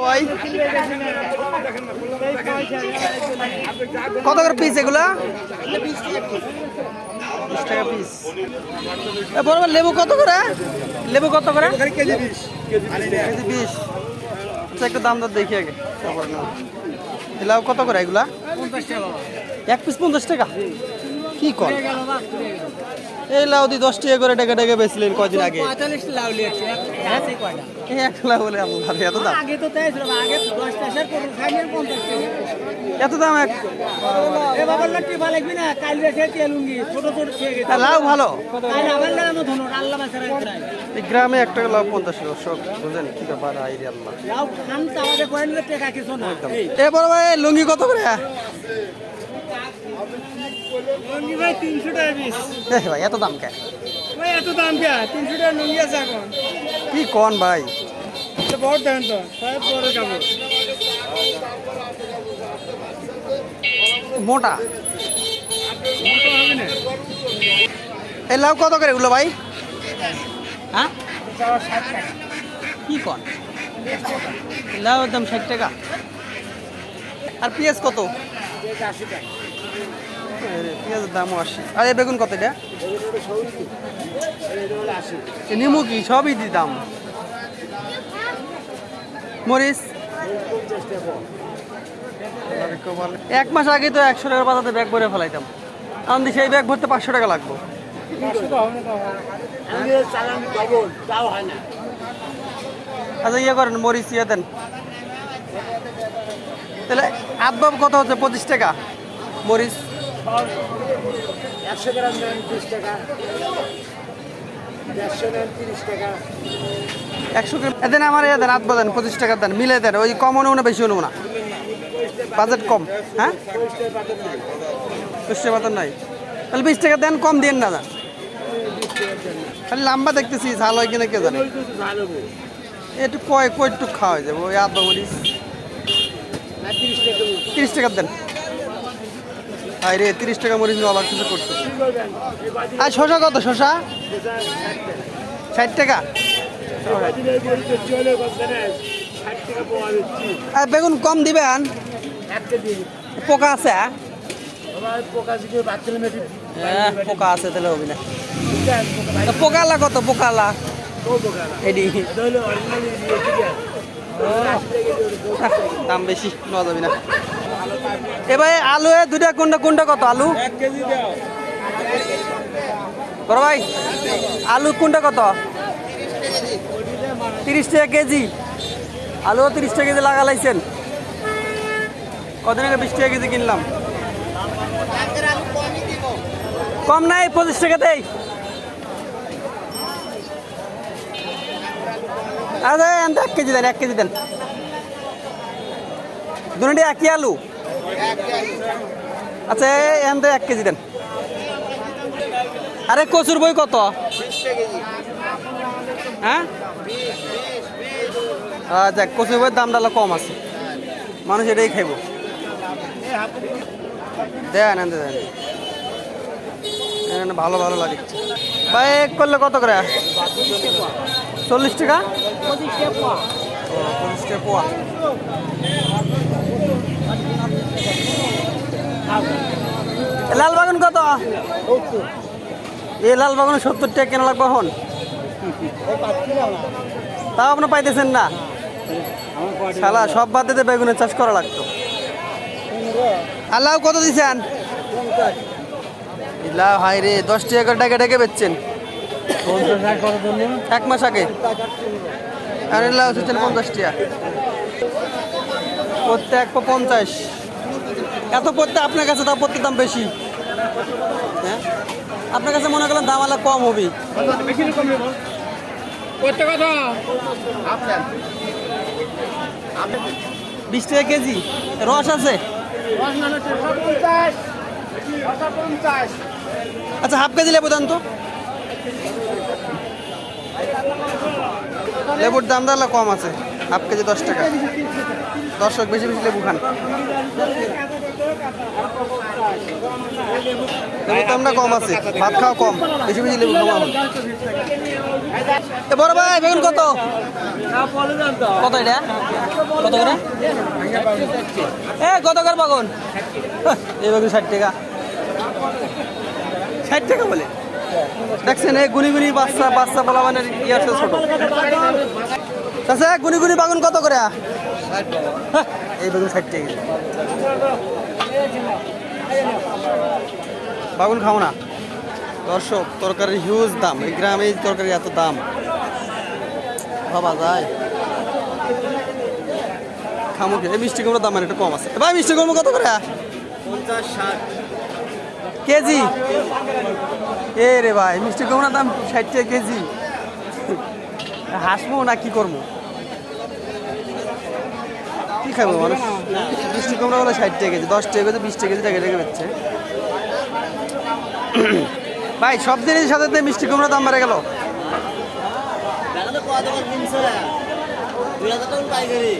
ভাই কত করে পিস এগুলা? 20 টাকা পিস। বড় লেবু কত করে? লেবু কত করে? কেজি 20। আচ্ছা একটু দাম দর দেখি আগে। লাউ কত করে এগুলা? 50 টাকা। এক পিস 50 টাকা? কি কর এই লাউ দি 10 টাকা করে টাকা টাকা বেচলেন কদিন আগে। 45 লাউ লিয়েছে আছে কয়টা? এক লাউ বলে আল্লাহ এত দাম। আগে তো তাই ছিল, আগে 10 টাকা করে খাইনি 50 টাকা। এত দাম এক এ বাবা লট্টি ভালো লাগবি না, কাল রেখে তেলুঙ্গি ছোট ছোট খেয়ে গেছে। লাউ ভালো। তাই আবার লাগানো ধনো আল্লাহ বাছারা চাই। এই গ্রামে 1 টাকা লাউ 50 টাকা সব বুঝেন কি ব্যাপার আইরে আল্লাহ। লাউ খান তাওয়ারে কয়েন টাকা কিছু না। এ বড় ভাই লুঙ্গি কত করে? লুঙ্গি ভাই 300 টাকা পিস। ভাই এত দাম কেন? ভাই এত দাম কে? 300 টাকা লুঙ্গি আছে এখন। কি কোন ভাই? তো বহুত দেন তো, সব বড় কাপড়। মোটা মোটা হবে না। এই লাউ কত করে এগুলো ভাই? হ্যাঁ 60 টাকা। কি কোন? লাউ দাম 60 টাকা। আর পেঁয়াজ কত? 80 টাকা। পেঁয়াজের দামও 80। আর এই বেগুন কত এটা? এটা 80। নিমু কি সবই দি দাম। মরিচ 50 টাকা। 1 মাস আগে তো 100 টাকার বাজারে ব্যাগ ভরে ফেলাইতাম। আমি সেই ব্যাগ ভরতে 500 টাকা লাগবে। 500 টাকা হবে না। আমি চালান ডবল তাও হয় না। আচ্ছা ইয়ে করেন মরিচ ইয়ে দেন। তাহলে আদবাব কত হচ্ছে? 25 টাকা মরিচ। 100 গ্রাম নেন 20 টাকা। 150 নেন 30 টাকা। 100 গ্রাম দেন আমার ইয়ে দেন আদবা দেন 25 টাকা দেন মিলে দেন। ওই কম হলেও না বেশি হলেও না, বাজেট কম। হ্যাঁ 20 টাকা বাজার নাই, তাহলে 20 টাকা দেন, কম দেন না। খালি লম্বা দেখতেছি, ঝাল হয় কিনা কে জানে। একটু একটু খাওয়া হয়ে যাবে ওই আদবা মরিচ। 30 টাকা দেন। আরে 30 টাকা মরিচ নিয়ে অবাক কিছু করতে। আর শশা কত? শশা 60 টাকা। আর বেগুন কম দিবেন, পোকা আছে। পোকা আছে তাহলে হবে না। পোকালা কত? পোকালা এডি দাম বেশি, নেওয়া যাবে না। এবার আলু দুটা কোনটা কোনটা কত? আলু 1 কেজি দাও। বড় ভাই আলু কোনটা কত? 30 টাকা কেজি। আলু 30 টাকা কেজি লাগালাইছেন। কদিন আগে 20 টাকা কেজি কিনলাম। কম নাই, 25 টাকা দেই। আরে 1 কেজি দেন, 1 কেজি দেন। দুটো একই আলু? আচ্ছা এনতে 1 কেজি দেন। আরে কচুর বই কত? হ্যাঁ আচ্ছা কচুর বইয়ের দামটা কম আছে, মানুষ এটাই খাইব। দেন আনতে দেন, ভালো ভালো লাগে। ভাই করলে কত করে? 40 টাকা। 25 টাকা পোয়া। লাল বাগান কত? এই লাল বাগানে 70 টাকা কেনা লাগবে এখন। তাও আপনি পাইতেছেন না। শালা সব বাদ দিতে বেগুনের চাষ করা লাগতো। আর লাউ কত দিচ্ছেন? লাউ হাই রে 10 টাকা করে টাকা টাকা বেচছেন 1 মাস আগে। আর লাউ দিচ্ছেন 50 টাকা। প্রত্যেক 50। এত প্রত্যেক আপনার কাছে তাও প্রত্যেক দাম বেশি। হ্যাঁ আপনার কাছে মনে করলেন দাম আলা কম হবে। 20 টাকা কেজি। রস আছে? আচ্ছা হাফ কেজি লেবু দেন তো। লেবুর দাম দাঁড়ালে কম আছে, হাফ কেজি 10 টাকা। দর্শক বেশি বেশি লেবু খান। লেবুর দামটা কম আছে, ভাত খাওয়া কম, বেশি বেশি লেবু খাওয়া। এ বড় ভাই বেগুন কত কত এটা কত করে এ কত করে বাগুন এই বেগুন 60 টাকা 60 টাকা বলে দেখছেন এই গুনি গুনি বাচ্চা বাচ্চা বলা মানে কি আছে ছোট আচ্ছা গুনি গুনি বাগুন কত করে এই বেগুন 60 টাকা বাগুন খাও না দর্শক তরকারির হিউজ দাম এই গ্রামে তরকারি এত দাম ভাবা যায় খামুক এই মিষ্টি কুমড়োর দাম মানে একটু কম আছে ভাই মিষ্টি কুমড়ো কত করে 50-60 কেজি এ রে ভাই মিষ্টি কুমড়োর দাম 60 টাকা কেজি হাসবো না কি করবো কি খাবো মানুষ মিষ্টি কুমড়া বলে 60 টাকা কেজি 10 টাকা কেজি 20 টাকা কেজি টাকা টাকা বেচছে ভাই সব জিনিসের সাথে মিষ্টি কুমড়ার দাম বেড়ে গেল টাকা তো কত করে 300 টাকা 2000 টাকা পাইকারি